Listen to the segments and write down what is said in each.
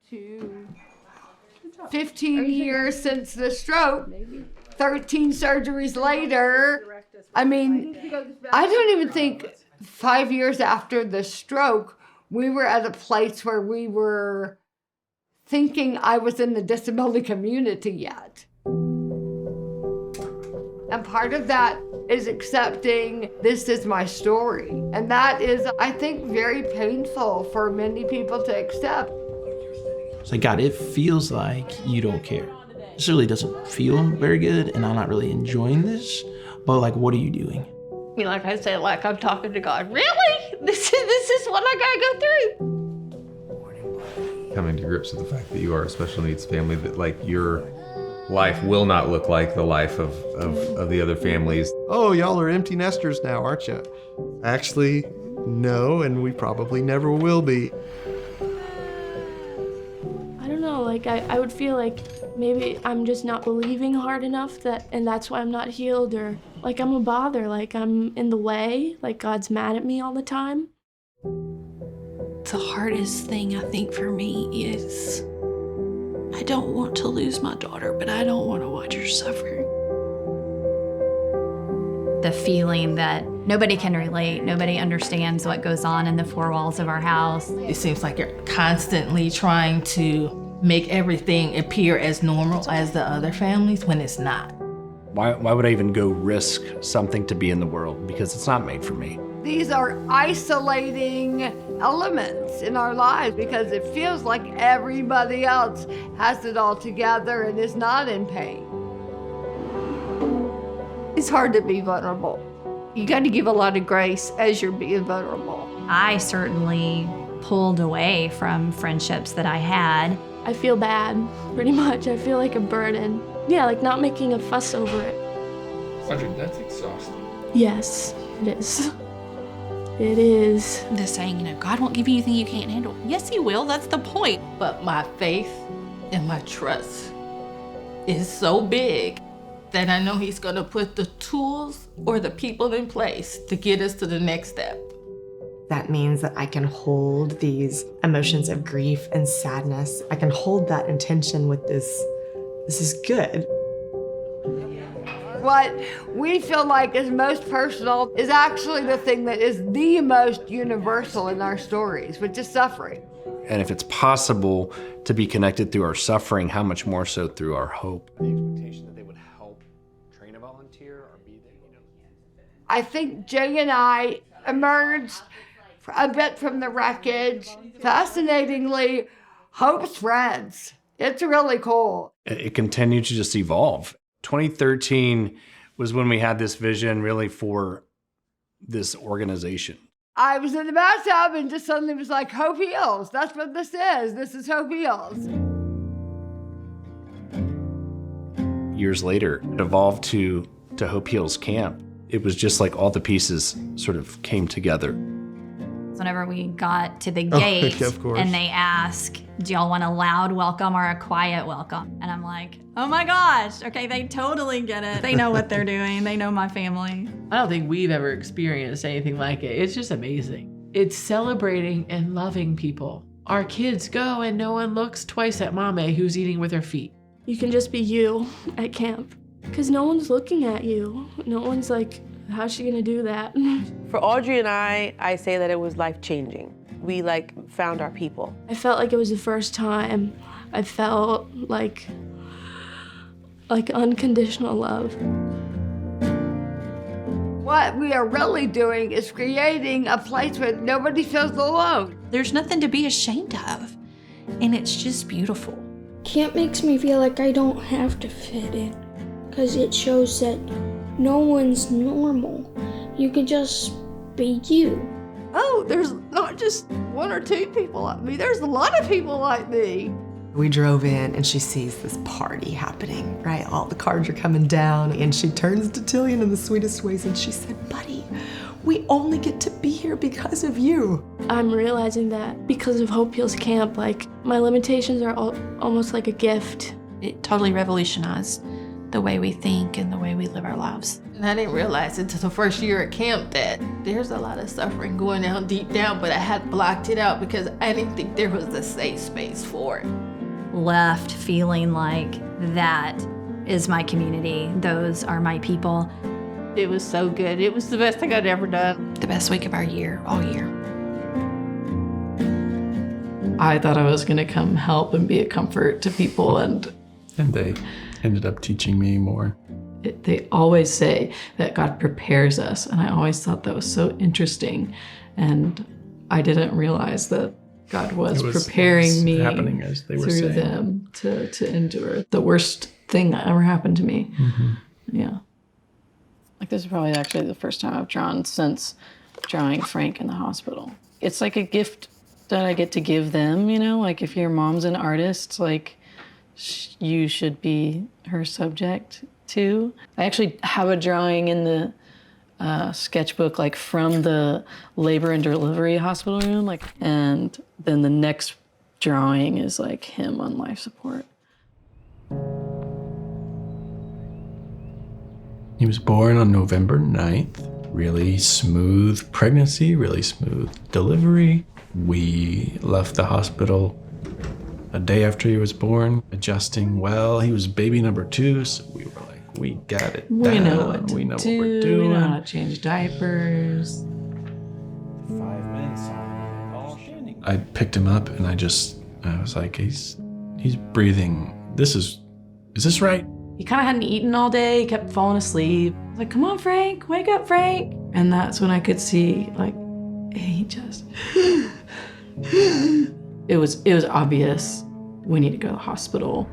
to 15 years since the stroke, 13 surgeries later. I mean, I don't even think 5 years after the stroke, we were at a place where we were thinking I was in the disability community yet. And part of that is accepting this is my story. And that is, I think, very painful for many people to accept. It's like, God, it feels like you don't care. This really doesn't feel very good, and I'm not really enjoying this, but like, what are you doing? I mean, like I said, like I'm talking to God. Really? This is what I gotta go through? Coming to grips with the fact that you are a special needs family, that like your life will not look like the life of the other families. Oh, y'all are empty nesters now, aren't you? Actually, no, and we probably never will be. I don't know, like I would feel like maybe I'm just not believing hard enough and that's why I'm not healed, or like I'm a bother, like I'm in the way, like God's mad at me all the time. The hardest thing I think for me is I don't want to lose my daughter, but I don't want to watch her suffer. The feeling that nobody can relate, nobody understands what goes on in the four walls of our house. It seems like you're constantly trying to make everything appear as normal as the other families when it's not. Why would I even go risk something to be in the world? Because it's not made for me. These are isolating elements in our lives because it feels like everybody else has it all together and is not in pain. It's hard to be vulnerable. You got to give a lot of grace as you're being vulnerable. I certainly pulled away from friendships that I had. I feel bad, pretty much. I feel like a burden. Yeah, like not making a fuss over it. Audrey, that's exhausting. Yes, it is. It is. The saying, God won't give you anything you can't handle. Yes, he will, that's the point. But my faith and my trust is so big that I know he's gonna put the tools or the people in place to get us to the next step. That means that I can hold these emotions of grief and sadness. I can hold that intention with this is good. What we feel like is most personal is actually the thing that is the most universal in our stories, which is suffering. And if it's possible to be connected through our suffering, how much more so through our hope? The expectation that they would help train a volunteer or be there, I think Jay and I emerged a bit from the wreckage. Fascinatingly, hope spreads. It's really cool. It continued to just evolve. 2013 was when we had this vision really for this organization. I was in the bathtub and just suddenly was like, Hope Heals. That's what this is. This is Hope Heals. Years later, it evolved to Hope Heals Camp. It was just like all the pieces sort of came together. Whenever we got to the gate and they ask, do y'all want a loud welcome or a quiet welcome? And I'm like, oh my gosh, okay, they totally get it. They know what they're doing. They know my family. I don't think we've ever experienced anything like it. It's just amazing. It's celebrating and loving people. Our kids go and no one looks twice at Mame who's eating with her feet. You can just be you at camp because no one's looking at you. No one's like, how's she gonna do that? For Audrey and I say that it was life-changing. We found our people. I felt like it was the first time I felt like unconditional love. What we are really doing is creating a place where nobody feels alone. There's nothing to be ashamed of, and it's just beautiful. Camp makes me feel like I don't have to fit in, because it shows that no one's normal. You can just be you. Oh, there's not just one or two people like me. There's a lot of people like me. We drove in and she sees this party happening, right? All the cards are coming down and she turns to Tillian in the sweetest ways and she said, buddy, we only get to be here because of you. I'm realizing that because of Hope Heals Camp, my limitations are almost like a gift. It totally revolutionized the way we think and the way we live our lives. And I didn't realize until the first year at camp that there's a lot of suffering going on deep down, but I had blocked it out because I didn't think there was a safe space for it. Left feeling like that is my community. Those are my people. It was so good. It was the best thing I'd ever done. The best week of our year, all year. I thought I was going to come help and be a comfort to people, and they ended up teaching me more. They always say that God prepares us, and I always thought that was so interesting, and I didn't realize that God was preparing me happening as they were through saying. them to endure the worst thing that ever happened to me. Mm-hmm. Yeah. Like, this is probably actually the first time I've drawn since drawing Frank in the hospital. It's like a gift that I get to give them, you know? Like, if your mom's an artist, like, you should be her subject too. I actually have a drawing in the sketchbook, like, from the labor and delivery hospital room, like, and then the next drawing is like him on life support. He was born on November 9th. Really smooth pregnancy, really smooth delivery. We left the hospital a day after he was born, adjusting well. He was baby number 2, so we were like, we got it down. We know what to we know do. what we're doing. We know how to change diapers. 5 minutes on I picked him up and I was like, he's breathing. Is this right? He kind of hadn't eaten all day. He kept falling asleep. I was like, come on, Frank, wake up, Frank. And that's when I could see, like, he just, it was obvious we need to go to the hospital.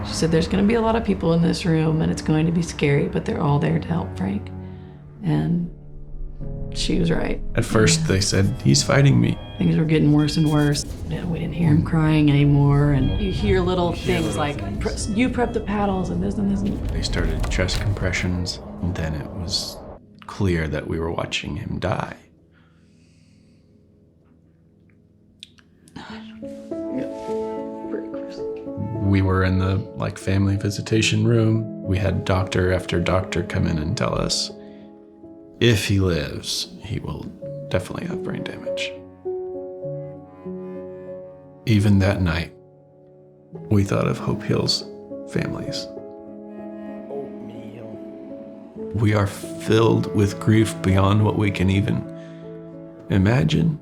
She said, there's going to be a lot of people in this room and it's going to be scary, but they're all there to help Frank. And she was right. At first they said, he's fighting me. Things were getting worse and worse. Yeah, we didn't hear him crying anymore. And you hear little things like, you prep the paddles and this and this. And They started chest compressions, and then it was clear that we were watching him die. We were in the family visitation room. We had doctor after doctor come in and tell us, if he lives, he will definitely have brain damage. Even that night, we thought of Hope Hill's families. We are filled with grief beyond what we can even imagine,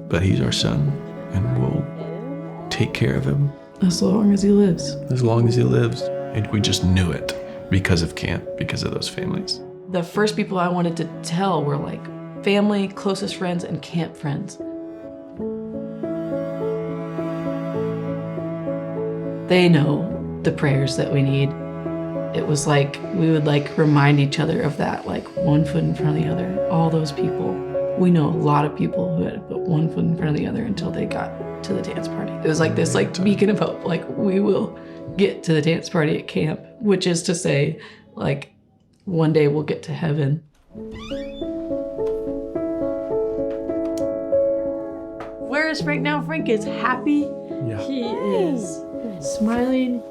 but he's our son, and we'll take care of him. as long as he lives. As long as he lives. And we just knew it because of camp, because of those families. The first people I wanted to tell were like family, closest friends, and camp friends. They know the prayers that we need. It was like we would remind each other of that, like one foot in front of the other. All those people. We know a lot of people who had put one foot in front of the other until they got to the dance party. It was like this beacon of hope, like we will get to the dance party at camp, which is to say, like, one day we'll get to heaven. Where is Frank now? Frank is happy. Yeah. He is smiling.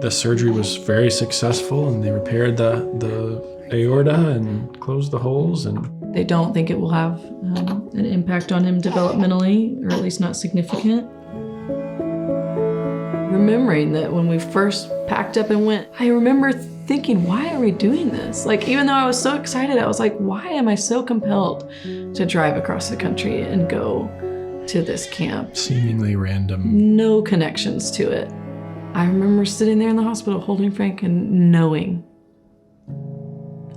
The surgery was very successful, and they repaired the aorta and closed the holes. And they don't think it will have an impact on him developmentally, or at least not significant. Remembering that when we first packed up and went, I remember thinking, why are we doing this? Like, even though I was so excited, I was like, why am I so compelled to drive across the country and go to this camp? Seemingly random. No connections to it. I remember sitting there in the hospital holding Frank and knowing,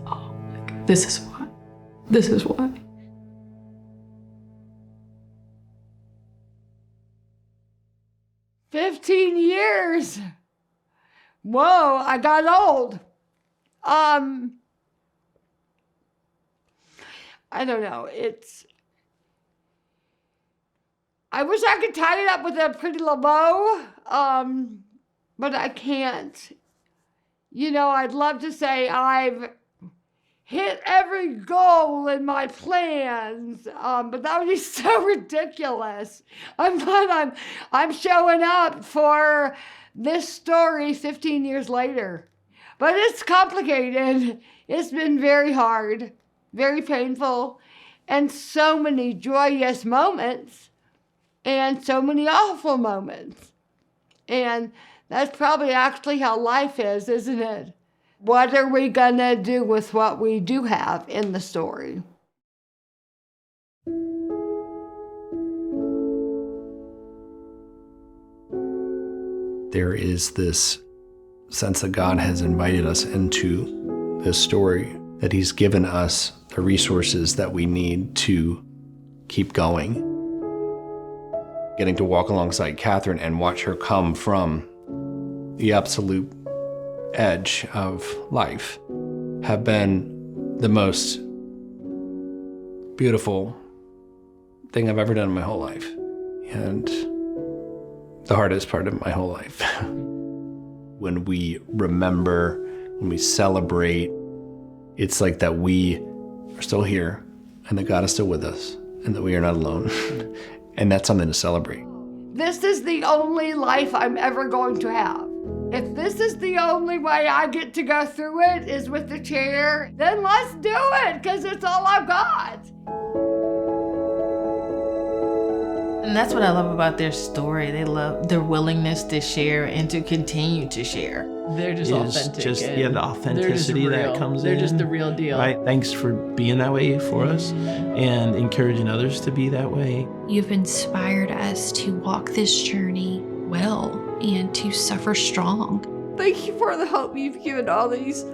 oh, like, this is why. This is why. "15 years. Whoa, I got old. I don't know. I wish I could tie it up with a pretty little bow, but I can't. You know, I'd love to say I've hit every goal in my plans, but that would be so ridiculous. I'm showing up for this story 15 years later. But it's complicated. It's been very hard, very painful, and so many joyous moments and so many awful moments. And that's probably actually how life is, isn't it? What are we gonna do with what we do have in the story? There is this sense that God has invited us into this story, that He's given us the resources that we need to keep going. Getting to walk alongside Katherine and watch her come from the absolute edge of life have been the most beautiful thing I've ever done in my whole life, and the hardest part of my whole life. When we remember, when we celebrate, it's like that we are still here and that God is still with us and that we are not alone. And that's something to celebrate. This is the only life I'm ever going to have. If this is the only way I get to go through it is with the chair, then let's do it, because it's all I've got. And that's what I love about their story. They love their willingness to share and to continue to share. They're just authentic. The authenticity that comes in. They're just the real deal. Right? Thanks for being that way for us and encouraging others to be that way. You've inspired us to walk this journey well and to suffer strong. Thank you for the hope you've given all these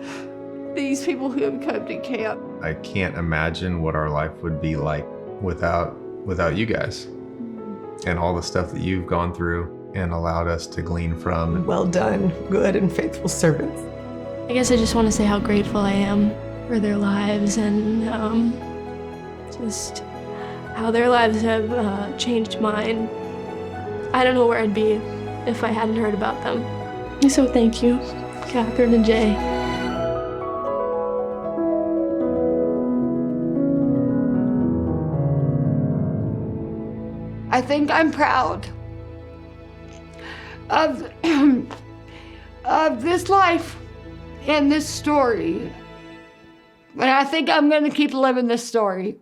people who have come to camp. I can't imagine what our life would be like without you guys and all the stuff that you've gone through and allowed us to glean from. Well done, good and faithful servants. I guess I just want to say how grateful I am for their lives and just how their lives have changed mine. I don't know where I'd be if I hadn't heard about them. So thank you, Katherine and Jay. I think I'm proud of this life and this story. And I think I'm going to keep living this story.